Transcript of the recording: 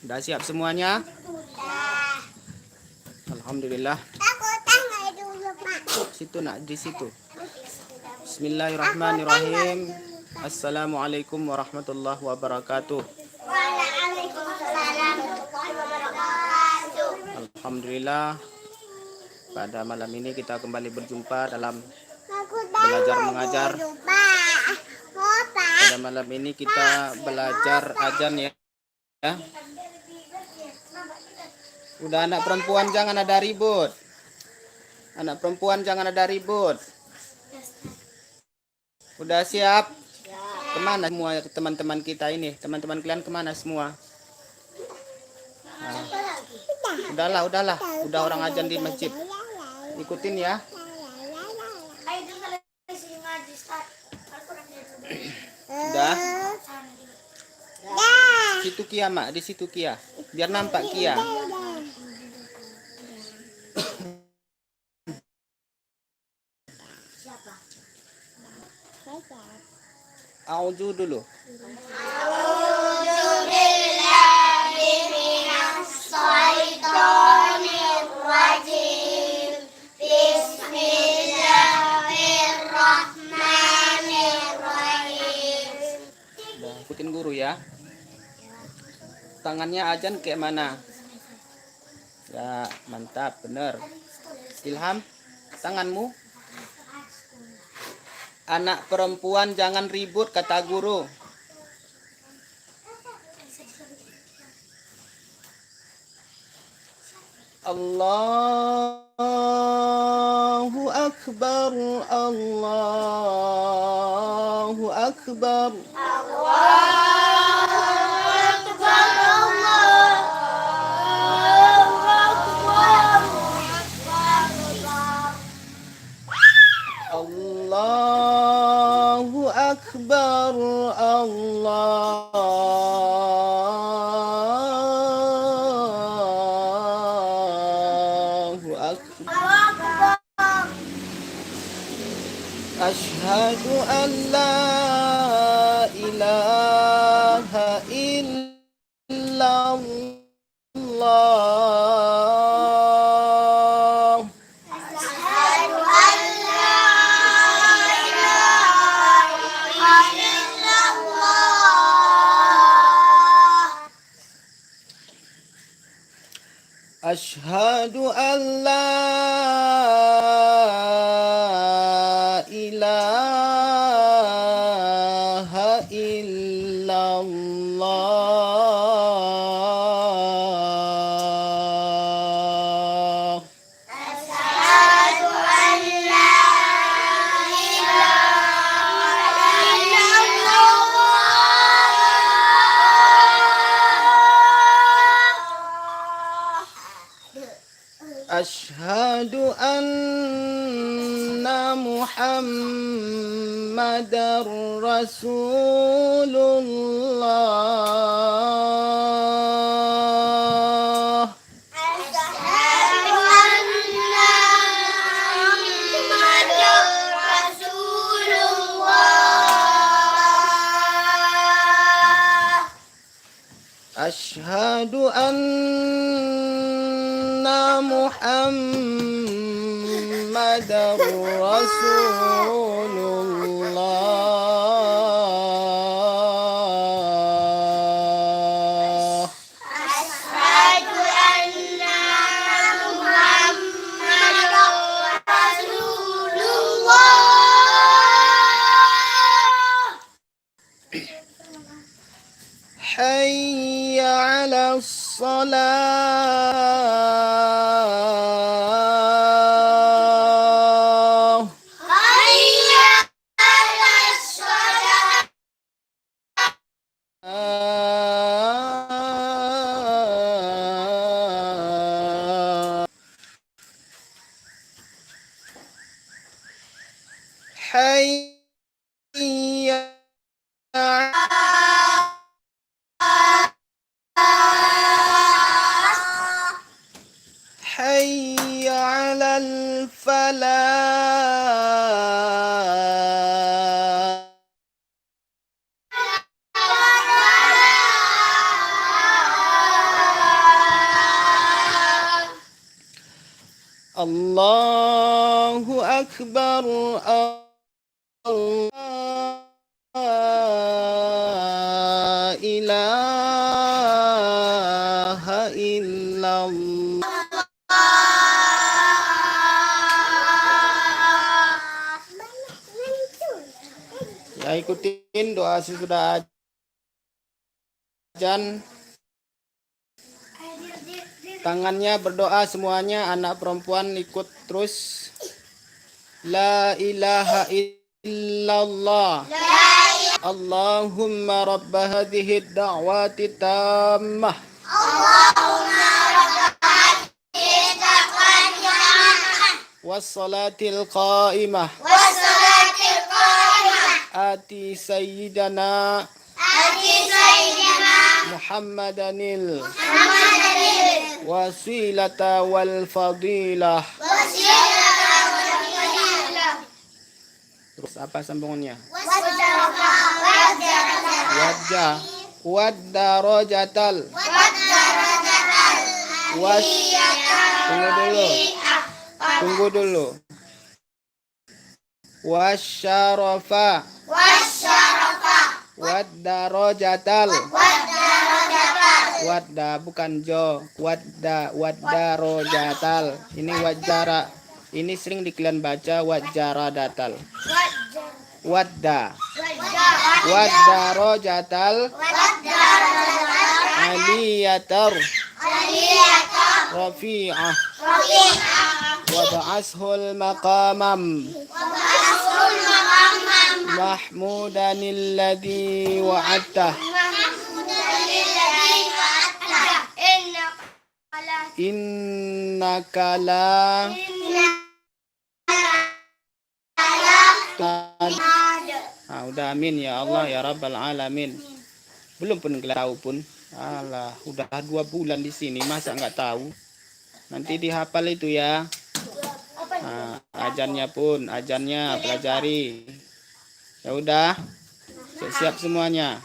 Udah siap semuanya? Alhamdulillah. Situ nak, di situ. Bismillahirrahmanirrahim. Assalamualaikum warahmatullahi wabarakatuh. Alhamdulillah, pada malam ini kita kembali berjumpa dalam belajar mengajar. Pada malam ini kita belajar azan ya. Udah, anak perempuan jangan ada ribut. Anak perempuan jangan ada ribut. Udah siap? Kemana semua teman-teman kita ini? Teman-teman kalian kemana semua? Nah, udahlah. Udah orang azan di masjid. Ikutin ya. Udah. Situ Kia, Mak. Di situ Kia. Biar nampak Kia. A'udzu dulu. Udah, ikutin guru ya. Tangannya azan kayak mana? Ya, mantap, bener. Ilham, tanganmu. Anak perempuan jangan ribut, kata guru. Allahu Akbar, Allahu Akbar. Allahu Akbar, Allahu Akbar. Asyhadu an la ilaha illallah. Asyhadu an la ilaha illallah. Asyhadu anna Muhammadar Rasulullah. Asyhadu anna Muhammadar Rasulullah. Hayya 'alas shalah. Hayya hayya 'alal falah. Allahu Akbar. La ilaha illallah. Ya, ikutin doa sesudah azan. Tangannya berdoa semuanya, anak perempuan ikut terus. La ilaha illallah. Allahumma rabba hadhihi ad-da'wati tammah. Wassalatil qa'imah. Ati sayyidana Muhammadanil wasilata wal fadilah. Terus apa sambungannya? Wajah wadarajatal. Tunggu dulu. Wasyarafa. Wadarajatal. Wadda bukan jo. Wadarajatal. Ini wajara. Ini sering dikalian baca wajaradatal. Wadda. Wadarajatal. Aliyatar. Rafi'ah. Wab'ashul maqamam. Mahmudanil ladzi wa'adtah. Innaka la udah amin ya Allah ya Rabbal Alamin. Belum pun tahu pun. Alah, udah 2 bulan di sini masa nggak tahu. Nanti dihafal itu ya. Nah, ajannya pelajari. Ya udah, siap semuanya.